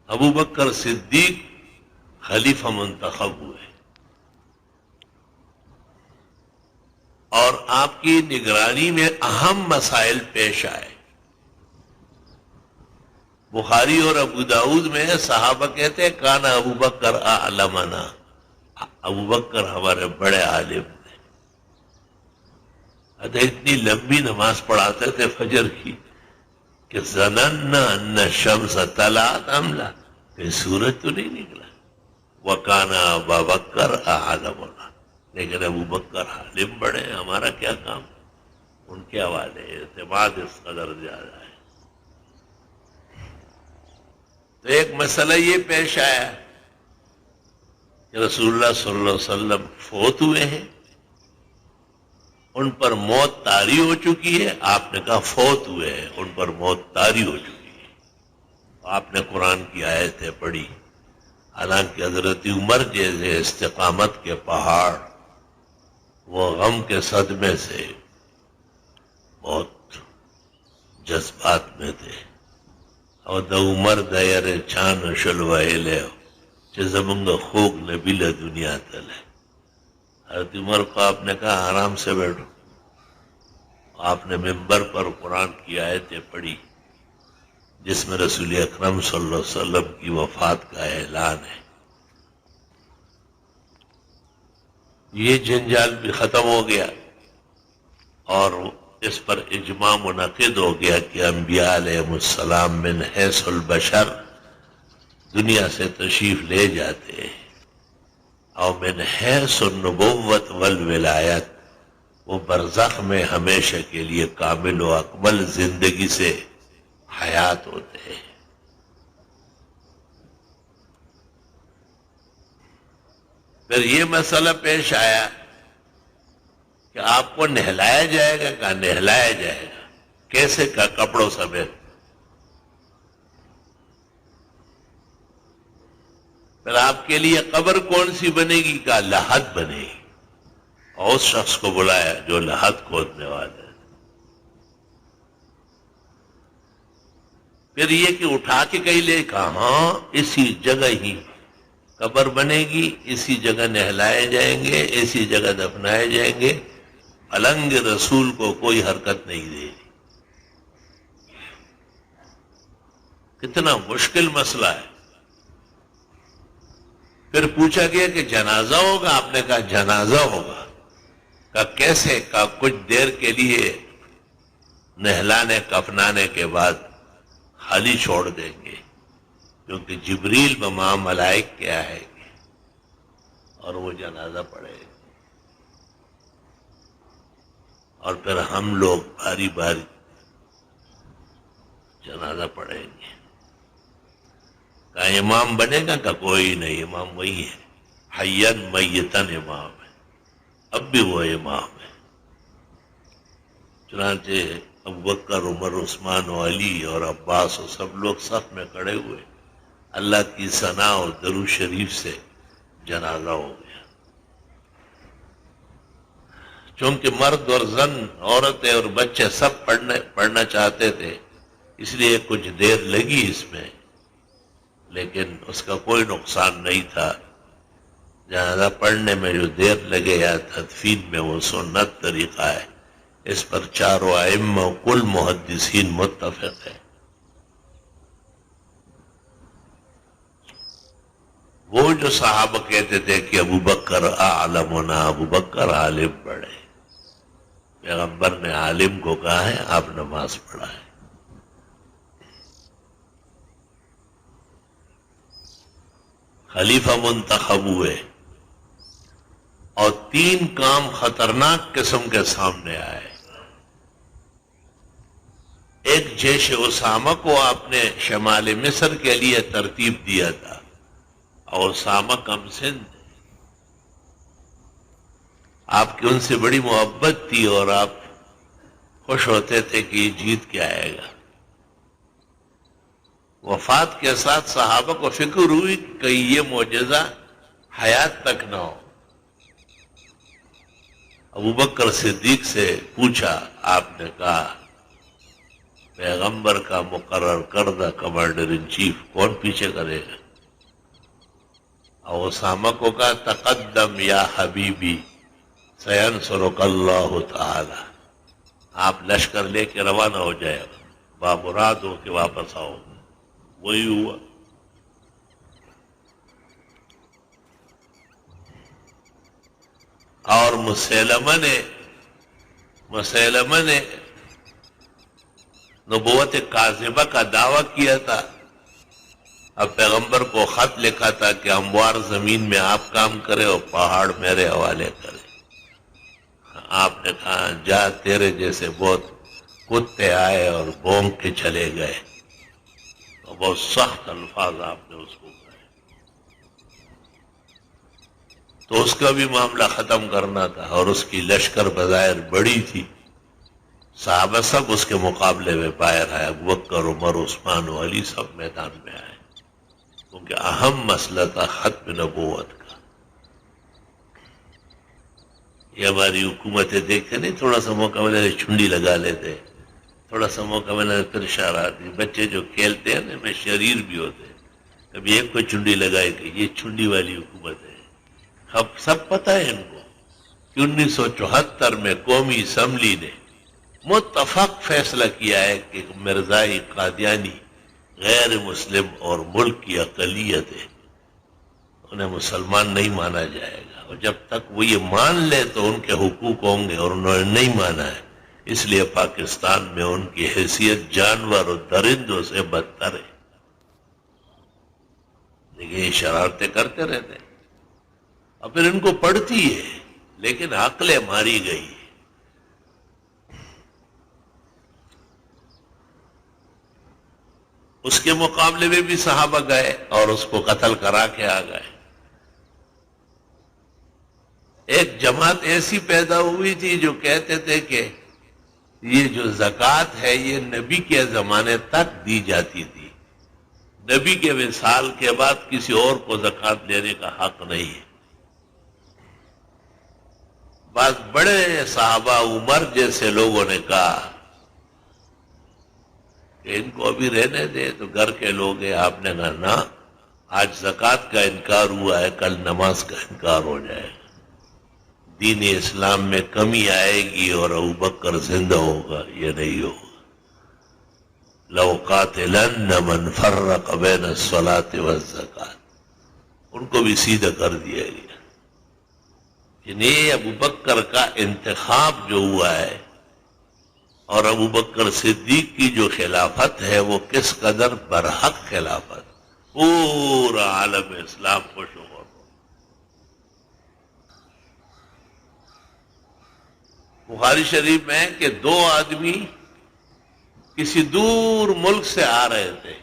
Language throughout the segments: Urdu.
ابو بکر صدیق خلیفہ منتخب ہوئے اور آپ کی نگرانی میں اہم مسائل پیش آئے. بخاری اور ابو داؤد میں صحابہ کہتے ہیں کانا ابو بکر اعلمنا، ابو بکر ہمارے بڑے عالم تھے. اتنی لمبی نماز پڑھاتے تھے فجر کی کہ ظننا ان الشمس طلعت ام لا، کہ سورج تو نہیں نکلا. وکانا ابا بکر اعلمنا، لیکن ابو بکر عالم بڑے، ہمارا کیا کام. ان کے حوالے اعتماد اس قدر زیادہ ہے. تو ایک مسئلہ یہ پیش آیا کہ رسول اللہ صلی اللہ علیہ وسلم فوت ہوئے ہیں، ان پر موت طاری ہو چکی ہے. آپ نے کہا فوت ہوئے ہیں، ان پر موت طاری ہو چکی ہے. آپ نے قرآن کی آیتیں پڑھی، حالانکہ حضرت عمر جیسے استقامت کے پہاڑ وہ غم کے صدمے سے بہت جذبات میں تھے. اور د عمر د یره چانو شل ویلے چې زمونږ خوږ نبی له دنیا تلے. حضرت عمر کو آپ نے کہا آرام سے بیٹھو. آپ نے ممبر پر قرآن کی آیتیں پڑھی جس میں رسول اکرم صلی اللہ علیہ وسلم کی وفات کا اعلان ہے. یہ جنجال بھی ختم ہو گیا اور اس پر اجماع منعقد ہو گیا کہ انبیاء علیہ السلام من حیث البشر دنیا سے تشریف لے جاتے ہیں، اور من حیث النبوت والولایت وہ برزخ میں ہمیشہ کے لیے کامل و اکمل زندگی سے حیات ہوتے ہیں. پھر یہ مسئلہ پیش آیا کہ آپ کو نہلایا جائے گا. کہا نہلایا جائے گا. کیسے؟ کا کپڑوں سمیت. پھر آپ کے لیے قبر کون سی بنے گی؟ کا لحد بنے گی. اور اس شخص کو بلایا جو لحد کھودنے والا ہے. پھر یہ کہ اٹھا کے کہیں لے، کہا ہاں اسی جگہ ہی قبر بنے گی، اسی جگہ نہلائے جائیں گے، اسی جگہ دفنائے جائیں گے. النگ رسول کو کوئی حرکت نہیں دے گی. کتنا مشکل مسئلہ ہے. پھر پوچھا گیا کہ جنازہ ہوگا؟ آپ نے کہا جنازہ ہوگا. کہا کیسے؟ کہا کچھ دیر کے لیے نہلانے کفنانے کے بعد خالی چھوڑ دیں گے، کیونکہ جبریل بما ملائک کے آئے گے اور وہ جنازہ پڑھے گا، اور پھر ہم لوگ باری باری جنازہ پڑھیں گے. کہا امام بنے گا؟ کہ کوئی نہیں، امام وہی ہے، حیاً میتاً امام ہے، اب بھی وہ امام ہے. چنانچہ ابوبکر عمر عثمان و علی اور عباس و سب لوگ صف میں کھڑے ہوئے. اللہ کی ثنا اور درود شریف سے جنازہ ہو گیا. چونکہ مرد اور زن، عورتیں اور بچے سب پڑھنا چاہتے تھے، اس لیے کچھ دیر لگی اس میں، لیکن اس کا کوئی نقصان نہیں تھا. جنازہ پڑھنے میں جو دیر لگے یا تدفین میں وہ سنت طریقہ ہے. اس پر چاروں ائمہ کل محدثین متفق ہے. وہ جو صحابہ کہتے تھے کہ ابو بکر اعلمنا، ابو بکر عالم بڑے، پیغمبر نے عالم کو کہا ہے آپ نماز پڑھا ہے. خلیفہ منتخب ہوئے اور 3 کام خطرناک قسم کے سامنے آئے. ایک جیش اسامہ کو آپ نے شمال مصر کے لیے ترتیب دیا تھا، اور اسامہ کم سن تھے، آپ کی ان سے بڑی محبت تھی اور آپ خوش ہوتے تھے کہ یہ جیت کے آئے گا. وفات کے ساتھ صحابہ کو فکر ہوئی کہ یہ معجزہ حیات تک نہ ہو. ابو بکر صدیق سے پوچھا، آپ نے کہا پیغمبر کا مقرر کردہ کمانڈر ان چیف کون پیچھے کرے گا؟ اور اسامہ کو کہا تقدم یا حبیبی سینصرک اللہ تعالی، آپ لشکر لے کے روانہ ہو جائے، بامراد ہو کے واپس آؤ۔ وہی ہوا۔ اور مسیلمہ نے نبوت کاذبہ کا دعویٰ کیا تھا، اب پیغمبر کو خط لکھا تھا کہ ہموار زمین میں آپ کام کرے اور پہاڑ میرے حوالے کرے۔ آپ نے کہا جا، تیرے جیسے بہت کتے آئے اور بونگ کے چلے گئے، تو بہت سخت الفاظ آپ نے اس کو کہے۔ تو اس کا بھی معاملہ ختم کرنا تھا، اور اس کی لشکر بظاہر بڑی تھی، صحابہ سب اس کے مقابلے میں باہر آئے، ابوبکر، عمر، عثمان و علی سب میدان میں آئے، کیونکہ اہم مسئلہ تھا ختم نبوت کا۔ یہ ہماری حکومتیں دیکھتے نہیں، تھوڑا سا موقع ملے چنڈی لگا لیتے، تھوڑا سا موقع ملے پھر شرارتی بچے جو کھیلتے ہیں نا میں شریر بھی ہوتے ہیں، کبھی ایک کو چنڈی لگائے کہ یہ چنڈی والی حکومت ہے۔ اب سب پتہ ہے ان کو کہ 1974 میں قومی اسمبلی نے متفق فیصلہ کیا ہے کہ مرزائی قادیانی غیر مسلم اور ملک کی اقلیت ہے، انہیں مسلمان نہیں مانا جائے گا، اور جب تک وہ یہ مان لے تو ان کے حقوق ہوں گے، اور انہوں نے نہیں مانا ہے، اس لیے پاکستان میں ان کی حیثیت جانور اور درندوں سے بدتر ہے۔ لیکن یہ شرارتیں کرتے رہتے ہیں، اور پھر ان کو پڑتی ہے، لیکن عقلیں ماری گئی۔ اس کے مقابلے میں بھی صحابہ گئے اور اس کو قتل کرا کے آ گئے۔ ایک جماعت ایسی پیدا ہوئی تھی جو کہتے تھے کہ یہ جو زکوٰۃ ہے یہ نبی کے زمانے تک دی جاتی تھی، نبی کے وصال کے بعد کسی اور کو زکوٰۃ لینے کا حق نہیں ہے۔ بعض بڑے صحابہ عمر جیسے لوگوں نے کہا کہ ان کو ابھی رہنے دے، تو گھر کے لوگ ہیں، آپ نے کہا نہ، آج زکوٰۃ کا انکار ہوا ہے، کل نماز کا انکار ہو جائے گا، دین اسلام میں کمی آئے گی اور ابوبکر زندہ ہوگا، یہ نہیں ہوگا۔ لو قاتلن من فرق بین الصلاۃ والزکوٰۃ، ان کو بھی سیدھا کر دیا گیا۔ یعنی ابوبکر کا انتخاب جو ہوا ہے اور ابوبکر صدیق کی جو خلافت ہے وہ کس قدر برحق خلافت، پورا عالم اسلام خوش ہو۔ بخاری شریف میں ہے کہ دو آدمی کسی دور ملک سے آ رہے تھے،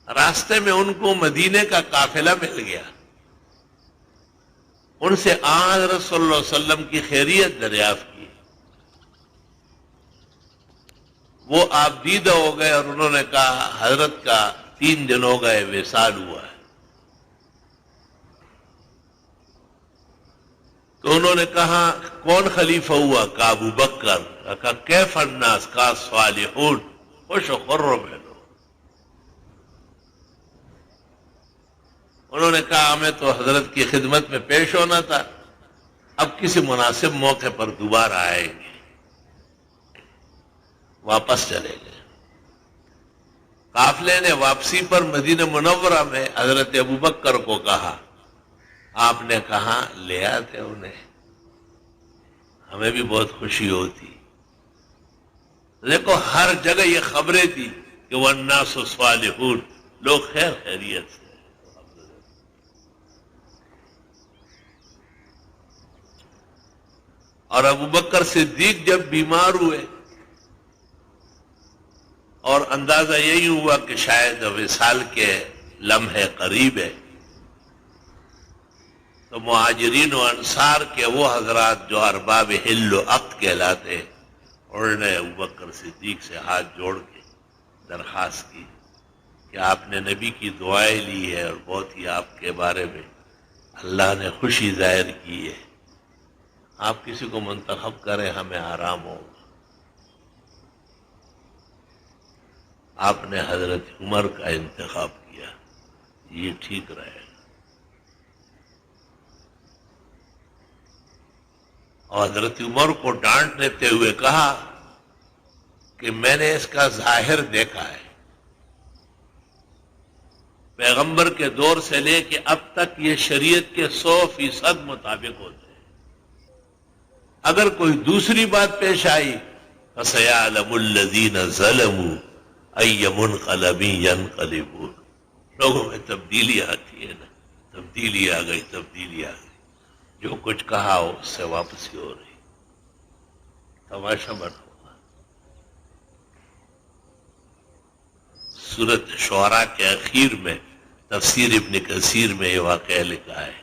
راستے میں ان کو مدینے کا قافلہ مل گیا، ان سے حضرت صلی اللہ علیہ وسلم کی خیریت دریافت کی، وہ آپ دیدہ ہو گئے اور انہوں نے کہا حضرت کا 3 دن ہو گئے وصال ہوا ہے۔ تو انہوں نے کہا کون خلیفہ ہوا؟ کہا ابو بکر۔ کہا کیف الناس؟ کہا صالحون، خوش و خرم ہے لوگ۔ انہوں نے کہا ہمیں تو حضرت کی خدمت میں پیش ہونا تھا، اب کسی مناسب موقع پر دوبارہ آئیں گے۔ واپس چلے گئے۔ قافلے نے واپسی پر مدینہ منورہ میں حضرت ابوبکر کو کہا، آپ نے کہا لے آتے انہیں، ہمیں بھی بہت خوشی ہوتی۔ دیکھو ہر جگہ یہ خبریں تھی کہ والناس صالحون، لوگ خیر خیریت سے۔ اور ابوبکر صدیق جب بیمار ہوئے اور اندازہ یہی ہوا کہ شاید وصال کے لمحے قریب ہے، تو مہاجرین و انصار کے وہ حضرات جو ارباب حل و عقد کہلاتے، انہوں نے ابوبکر صدیق سے ہاتھ جوڑ کے درخواست کی کہ آپ نے نبی کی دعائیں لی ہے اور بہت ہی آپ کے بارے میں اللہ نے خوشی ظاہر کی ہے، آپ کسی کو منتخب کریں، ہمیں آرام ہوگا۔ آپ نے حضرت عمر کا انتخاب کیا، یہ ٹھیک رہے گا۔ اور حضرت عمر کو ڈانٹ دیتے ہوئے کہا کہ میں نے اس کا ظاہر دیکھا ہے، پیغمبر کے دور سے لے کے اب تک یہ شریعت کے 100% مطابق ہوتے ہیں، اگر کوئی دوسری بات پیش آئی فَسَيَعْلَمُ الَّذِينَ ظَلَمُوا أَيَّ مُنْقَلَبٍ يَنْقَلِبُونَ۔ لوگوں میں تبدیلی آتی ہے نا، تبدیلی آ گئی، تبدیلی آ گئی، جو کچھ کہا ہو اس سے واپسی ہو رہی، تماشا بنا ہوا۔ سورۃ شعراء کے اخیر میں تفسیر ابن کثیر میں یہ واقعہ لکھا ہے۔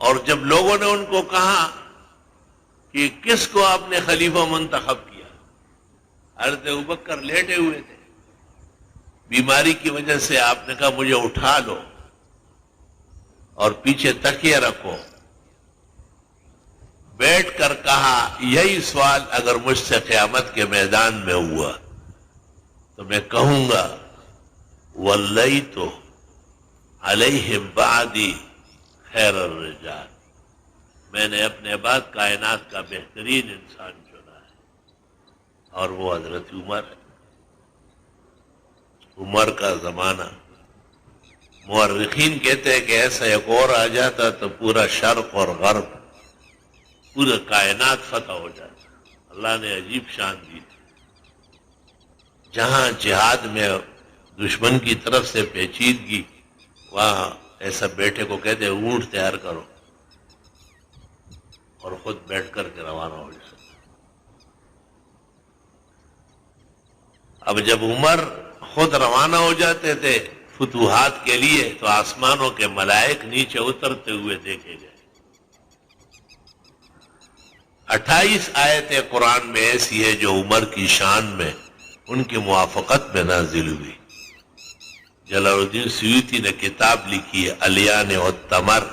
اور جب لوگوں نے ان کو کہا کہ کس کو آپ نے خلیفہ منتخب کیا، حضرت ابوبکر لیٹے ہوئے تھے، بیماری کی وجہ سے آپ نے کہا مجھے اٹھا لو اور پیچھے تکیہ رکھو، بیٹھ کر کہا یہی سوال اگر مجھ سے قیامت کے میدان میں ہوا تو میں کہوں گا وَلَّيْتُ عَلَيْهِمْ بَعْدِي خَيْرَ الرِّجَالِ، میں نے اپنے بعد کائنات کا بہترین انسان چنا ہے، اور وہ حضرت عمر ہے۔ عمر کا زمانہ، مورخین کہتے ہیں کہ ایسا ایک اور آ جاتا تو پورا شرق اور غرب، پورا کائنات فتح ہو جاتا۔ اللہ نے عجیب شان دی، جہاں جہاد میں دشمن کی طرف سے پیچیدگی، وہاں ایسا بیٹے کو کہتے ہیں اونٹ تیار کرو اور خود بیٹھ کر کے روانہ ہو جاتا۔ اب جب عمر خود روانہ ہو جاتے تھے فتوحات کے لیے تو آسمانوں کے ملائک نیچے اترتے ہوئے دیکھے گئے۔ 28 آیتیں قرآن میں ایسی ہے جو عمر کی شان میں ان کی موافقت میں نازل ہوئی۔ جلال الدین سیوطی نے کتاب لکھی ہے الیان والتمر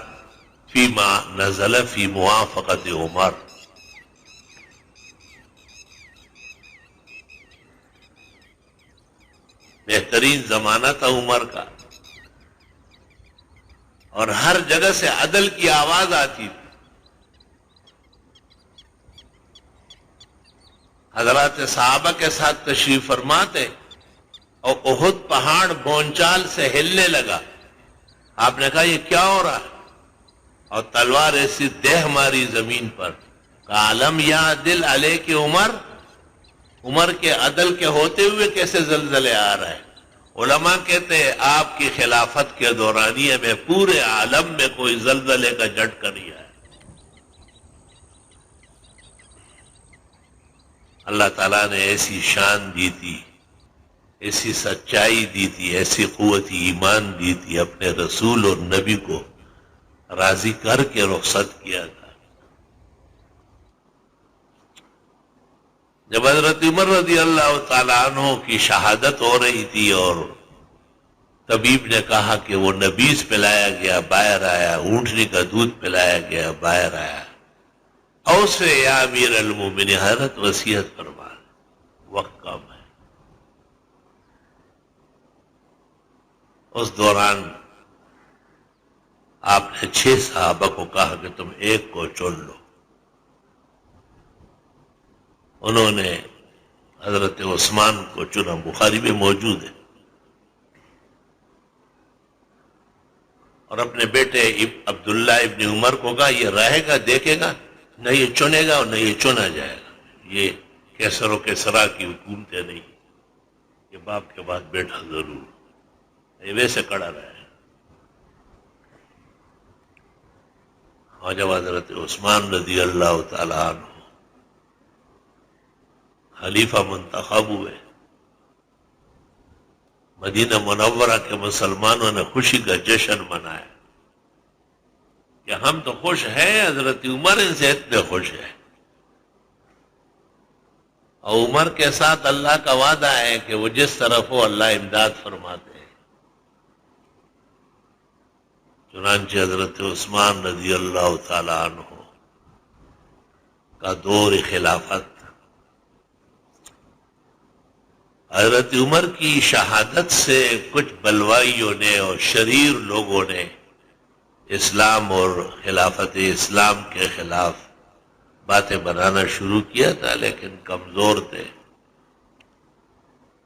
فیما نزل فی موافقت عمر۔ بہترین زمانہ تھا عمر کا، اور ہر جگہ سے عدل کی آواز آتی تھی۔ حضرات صحابہ کے ساتھ تشریف فرماتے اور احد پہاڑ بونچال سے ہلنے لگا، آپ نے کہا یہ کیا ہو رہا ہے، اور تلوار ایسی دہ ماری زمین پر، کہا علم یا دل علیہ کی عمر کے عدل کے ہوتے ہوئے کیسے زلزلے آ رہے ہیں۔ علماء کہتے ہیں آپ کی خلافت کے دورانیے میں پورے عالم میں کوئی زلزلے کا جھٹکا نہیں آیا۔ اللہ تعالیٰ نے ایسی شان دی تھی، ایسی سچائی دی تھی، ایسی قوت ایمان دی تھی، اپنے رسول اور نبی کو راضی کر کے رخصت کیا تھا۔ جب حضرت عمر رضی اللہ تعالیٰ عنہ کی شہادت ہو رہی تھی اور طبیب نے کہا کہ وہ نبیذ پلایا گیا باہر آیا، اونٹنی کا دودھ پلایا گیا باہر آیا، اوصِ یا امیر المومنین، حضرت وصیت فرما، وقت کم ہے۔ اس دوران آپ نے 6 صحابہ کو کہا کہ تم ایک کو چن لو۔ انہوں نے حضرت عثمان کو چنا، بخاری میں موجود ہے، اور اپنے بیٹے عبداللہ ابن عمر کو کہا یہ رہے گا دیکھے گا، نہ یہ چنے گا اور نہ یہ چنا جائے گا، یہ کیسر و کسرا کی حکومتیں نہیں، یہ باپ کے بعد بیٹا ضرور، یہ ویسے کڑا رہے۔ اور جب حضرت عثمان رضی اللہ تعالیٰ عنہ خلیفہ منتخب ہوئے، مدینہ منورہ کے مسلمانوں نے خوشی کا جشن منایا کہ ہم تو خوش ہیں، حضرت عمر ان سے اتنے خوش ہیں، اور عمر کے ساتھ اللہ کا وعدہ ہے کہ وہ جس طرف ہو اللہ امداد فرماتے ہیں۔ چنانچہ حضرت عثمان رضی اللہ تعالیٰ عنہ کا دور خلافت حضرت عمر کی شہادت سے کچھ بلوائیوں نے اور شریر لوگوں نے اسلام اور خلافت اسلام کے خلاف باتیں بنانا شروع کیا تھا، لیکن کمزور تھے۔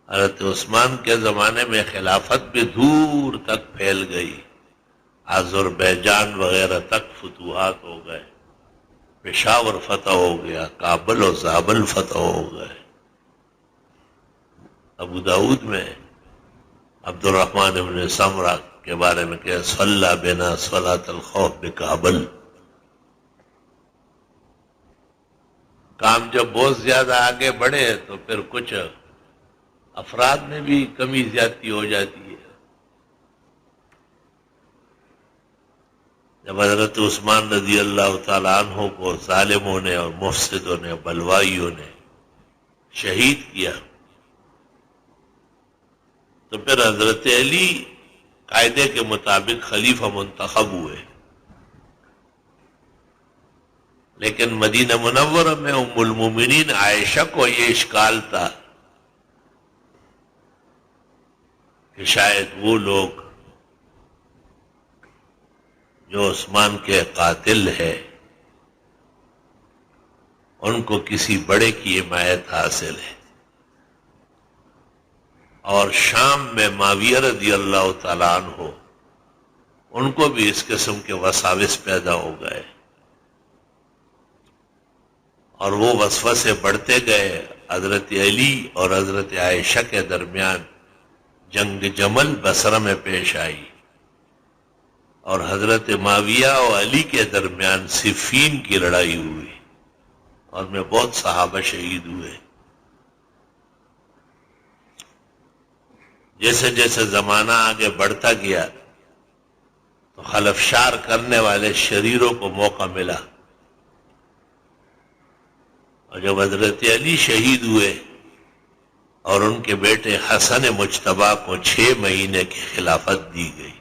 حضرت عثمان کے زمانے میں خلافت بھی دور تک پھیل گئی، آذربائیجان وغیرہ تک فتوحات ہو گئے، پشاور فتح ہو گیا، کابل و زابل فتح ہو گئے۔ ابو داؤد میں عبد الرحمن بن سمرہ کے بارے میں کہ صلی بنا صلاۃ الخوف بکابل۔ کام جب بہت زیادہ آگے بڑھے تو پھر کچھ افراد میں بھی کمی زیادتی ہو جاتی ہے۔ جب حضرت عثمان رضی اللہ تعالیٰ عنہ کو ظالموں نے اور مفسدوں نے بلوائیوں نے شہید کیا تو پھر حضرت علی قاعدے کے مطابق خلیفہ منتخب ہوئے، لیکن مدینہ منورہ میں ام المومنین عائشہ کو یہ اشکال تھا کہ شاید وہ لوگ جو عثمان کے قاتل ہے ان کو کسی بڑے کی حمایت حاصل ہے، اور شام میں معاویہ رضی اللہ تعالیٰ عنہ ان کو بھی اس قسم کے وساوس پیدا ہو گئے، اور وہ وسوسے بڑھتے گئے۔ حضرت علی اور حضرت عائشہ کے درمیان جنگ جمل بصرہ میں پیش آئی، اور حضرت معاویہ اور علی کے درمیان صفین کی لڑائی ہوئی، اور میں بہت صحابہ شہید ہوئے۔ جیسے جیسے زمانہ آگے بڑھتا گیا تو خلفشار کرنے والے شریروں کو موقع ملا، اور جب حضرت علی شہید ہوئے اور ان کے بیٹے حسن مجتبیٰ کو 6 مہینے کی خلافت دی گئی،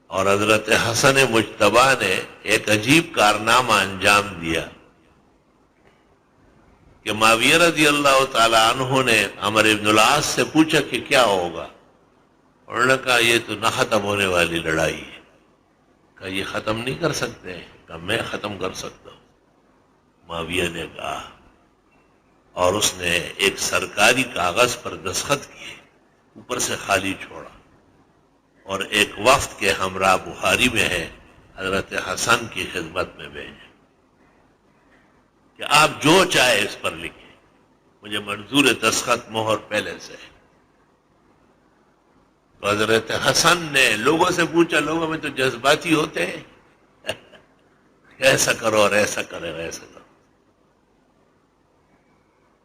اور حضرت حسن مجتبیٰ نے ایک عجیب کارنامہ انجام دیا کہ معاویہ رضی اللہ تعالیٰ عنہ نے عمرو بن العاص سے پوچھا کہ کیا ہوگا، انہوں نے کہا یہ تو نہ ختم ہونے والی لڑائی ہے۔ کہا یہ ختم نہیں کر سکتے ہیں؟ کہا میں ختم کر سکتا ہوں۔ معاویہ نے کہا، اور اس نے ایک سرکاری کاغذ پر دستخط کیے، اوپر سے خالی چھوڑا، اور ایک وفد کے ہمراہ بخاری میں ہے حضرت حسن کی خدمت میں بھیجے کہ آپ جو چاہے اس پر لکھیں، مجھے منظور دستخط مہر پہلے سے ہے۔ تو حضرت حسن نے لوگوں سے پوچھا، لوگوں میں تو جذباتی ہوتے ہیں، ایسا کرو اور ایسا کرو اور ایسا کرو۔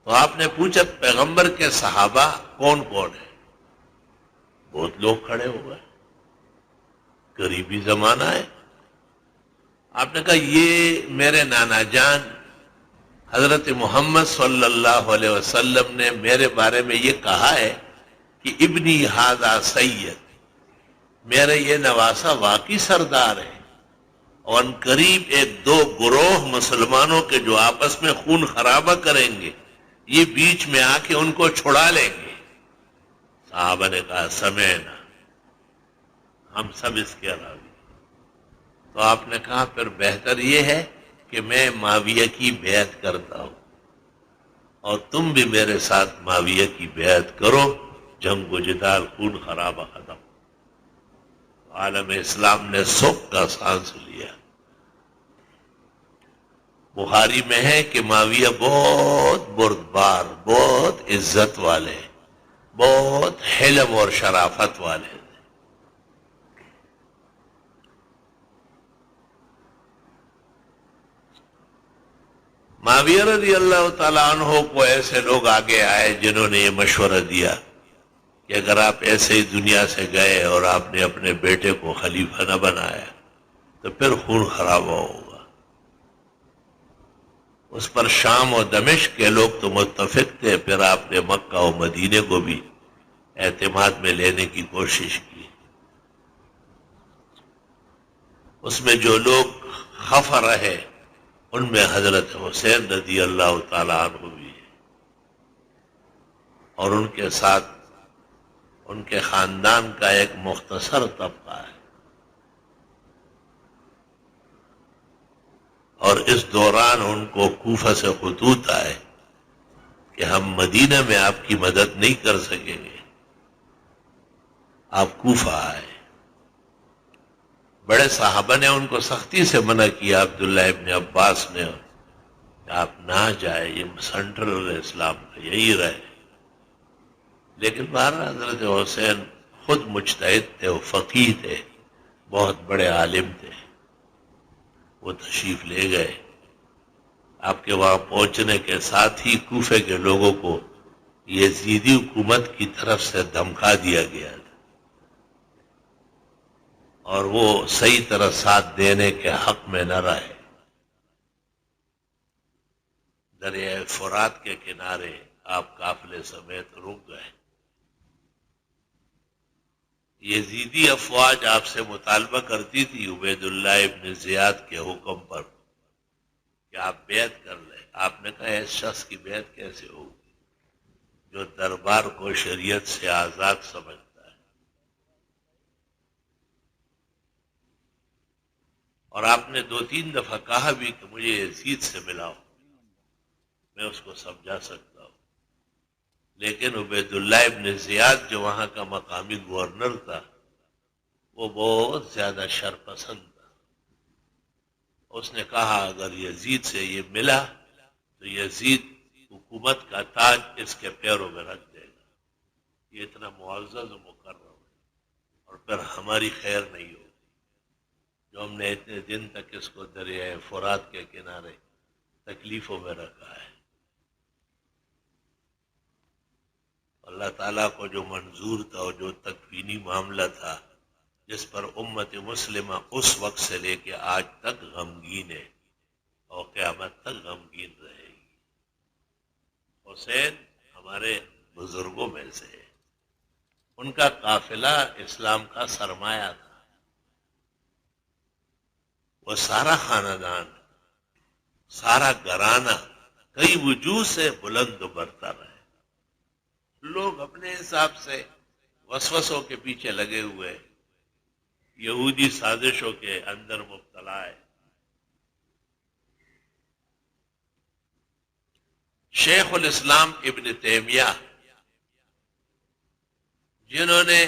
تو آپ نے پوچھا پیغمبر کے صحابہ کون کون ہیں؟ بہت لوگ کھڑے ہو گئے، قریبی زمانہ ہے۔ آپ نے کہا یہ میرے نانا جان حضرت محمد صلی اللہ علیہ وسلم نے میرے بارے میں یہ کہا ہے کہ ابنی ھذا سید، میرا یہ نواسہ واقعی سردار ہے، اور ان قریب 1-2 گروہ مسلمانوں کے جو آپس میں خون خرابہ کریں گے یہ بیچ میں آ کے ان کو چھڑا لیں گے۔ صحابہ نے کہا سمعنا، ہم سب اس کے راضی۔ تو آپ نے کہا پھر بہتر یہ ہے کہ میں معاویہ کی بیعت کرتا ہوں، اور تم بھی میرے ساتھ معاویہ کی بیعت کرو، جنگ و جدال خون خرابہ ختم۔ عالم اسلام نے سکھ کا سانس لیا۔ بخاری میں ہے کہ معاویہ بہت بردبار، بہت عزت والے، بہت حلم اور شرافت والے تھے۔ معاویہ رضی اللہ تعالیٰ عنہ کو ایسے لوگ آگے آئے جنہوں نے یہ مشورہ دیا کہ اگر آپ ایسے ہی دنیا سے گئے اور آپ نے اپنے بیٹے کو خلیفہ نہ بنایا تو پھر خون خرابہ ہوگا۔ اس پر شام و دمشق کے لوگ تو متفق تھے، پھر آپ نے مکہ و مدینے کو بھی اعتماد میں لینے کی کوشش کی۔ اس میں جو لوگ خفا رہے ان میں حضرت حسین رضی اللہ تعالیٰ عنہ بھی ہے، اور ان کے ساتھ ان کے خاندان کا ایک مختصر طبقہ ہے. اور اس دوران ان کو کوفہ سے خطوط آئے کہ ہم مدینہ میں آپ کی مدد نہیں کر سکیں گے، آپ کوفہ آئے. بڑے صحابہ نے ان کو سختی سے منع کیا، عبداللہ ابن عباس نے، کہ آپ نہ جائے، یہ سینٹرل اسلام کا یہی رہے. لیکن بہرحال حضرت حسین خود مجتہد تھے، وہ فقیہ تھے، بہت بڑے عالم تھے، وہ تشریف لے گئے. آپ کے وہاں پہنچنے کے ساتھ ہی کوفے کے لوگوں کو یزیدی حکومت کی طرف سے دھمکا دیا گیا اور وہ صحیح طرح ساتھ دینے کے حق میں نہ رہے. دریائے فرات کے کنارے آپ قافلے سمیت رک گئے. یزیدی افواج آپ سے مطالبہ کرتی تھی عبید اللہ ابن زیاد کے حکم پر کہ آپ بیعت کر لیں. آپ نے کہا اس شخص کی بیعت کیسے ہوگی جو دربار کو شریعت سے آزاد سمجھتا ہے. اور آپ نے 2-3 دفعہ کہا بھی کہ مجھے یزید سے ملاؤ، میں اس کو سمجھا سکتا ہوں. لیکن عبید اللہ ابن زیاد جو وہاں کا مقامی گورنر تھا وہ بہت زیادہ شرپسند تھا. اس نے کہا اگر یزید سے یہ ملا تو یزید حکومت کا تاج اس کے پیروں میں رکھ دے گا، یہ اتنا معزز و مکرم ہے، اور پھر ہماری خیر نہیں ہوگی جو ہم نے اتنے دن تک اس کو دریائے فرات کے کنارے تکلیفوں میں رکھا ہے. اللہ تعالیٰ کو جو منظور تھا اور جو تکوینی معاملہ تھا جس پر امت مسلمہ اس وقت سے لے کے آج تک غمگین ہے اور قیامت تک غمگین رہے گی. حسین ہمارے بزرگوں میں سے ہے، ان کا قافلہ اسلام کا سرمایہ تھا. وہ سارا خاندان، سارا گھرانہ کئی وجوہ سے بلند و برتر ہے. لوگ اپنے حساب سے وسوسوں کے پیچھے لگے ہوئے، یہودی سازشوں کے اندر مبتلا ہے. شیخ الاسلام ابن تیمیہ جنہوں نے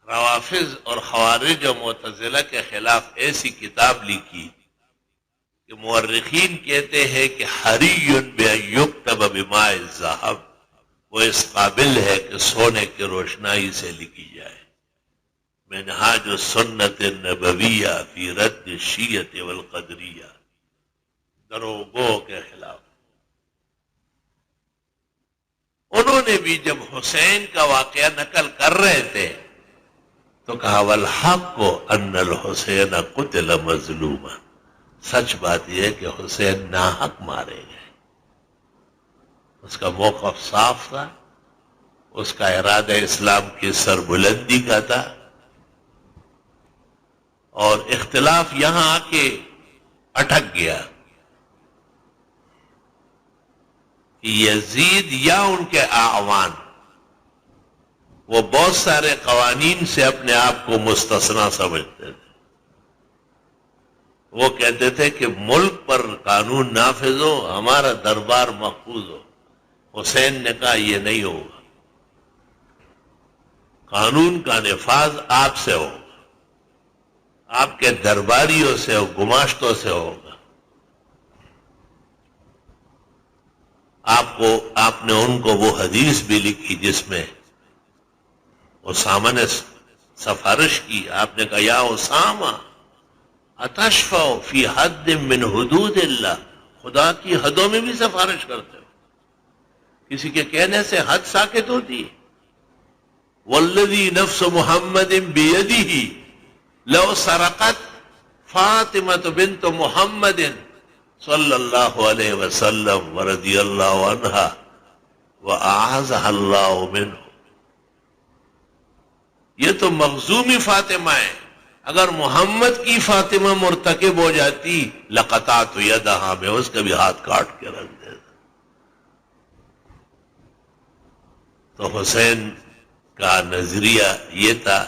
روافض اور خوارج و معتزلہ کے خلاف ایسی کتاب لکھی کہ مورخین کہتے ہیں کہ حری بأن یکتب بماء الذہب، وہ اس قابل ہے کہ سونے کی روشنائی سے لکھی جائے. منہاج السنت النبویہ فی رد الشیعۃ والقدریہ، دروغوں کے خلاف. انہوں نے بھی جب حسین کا واقعہ نقل کر رہے تھے تو کہا والحق ان الحسین قتل مظلوما، سچ بات یہ ہے کہ حسین ناحق مارے گئے. اس کا موقف صاف تھا، اس کا ارادہ اسلام کی سربلندی کا تھا، اور اختلاف یہاں آ کے اٹک گیا کہ یزید یا ان کے اعوان وہ بہت سارے قوانین سے اپنے آپ کو مستثنا سمجھتے تھے. وہ کہتے تھے کہ ملک پر قانون نافذ ہو، ہمارا دربار محفوظ ہو. حسین نے کہا یہ نہیں ہوگا، قانون کا نفاذ آپ سے ہوگا، آپ کے درباریوں سے ہو، گماشتوں سے ہوگا. آپ نے ان کو وہ حدیث بھی لکھی جس میں اسامہ نے سفارش کی. آپ نے کہا یا اسامہ اتشفع فی حد من حدود اللہ، خدا کی حدوں میں بھی سفارش کرتے ہو؟ کسی کے کہنے سے حد ساکت ہوتی ہے؟ والذی نفس محمد بیدہ لو سرقت فاطمہ بنت محمد صلی اللہ علیہ وسلم ورضی اللہ عنہا واعاذها اللہ منہ. یہ تو مخزومی فاطمہ ہے، اگر محمد کی فاطمہ مرتکب ہو جاتی لقطعت یدہا، میں اس کا بھی ہاتھ کاٹ کے رکھ دیتا۔ تو حسین کا نظریہ یہ تھا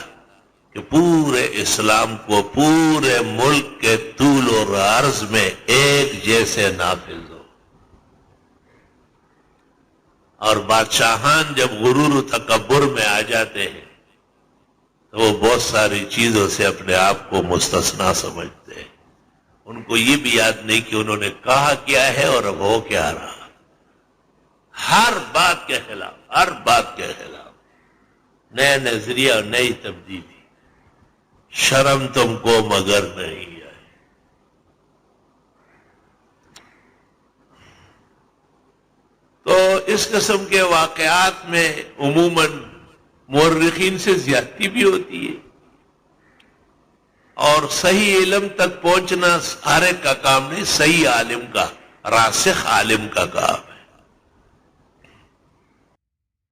کہ پورے اسلام کو پورے ملک کے طول و عرض میں ایک جیسے نافذ ہو، اور بادشاہان جب غرور و تکبر میں آ جاتے ہیں تو وہ بہت ساری چیزوں سے اپنے آپ کو مستثنا سمجھتے ہیں، ان کو یہ بھی یاد نہیں کہ انہوں نے کہا کیا ہے اور اب ہو کیا رہا، ہر بات کے خلاف، ہر بات کے خلاف نئے نظریہ اور نئی تبدیلی، شرم تم کو مگر نہیں آئی۔ تو اس قسم کے واقعات میں عموماً مورخین سے زیادتی بھی ہوتی ہے، اور صحیح علم تک پہنچنا ہر ایک کا کام نہیں، صحیح عالم کا، راسخ عالم کا کام۔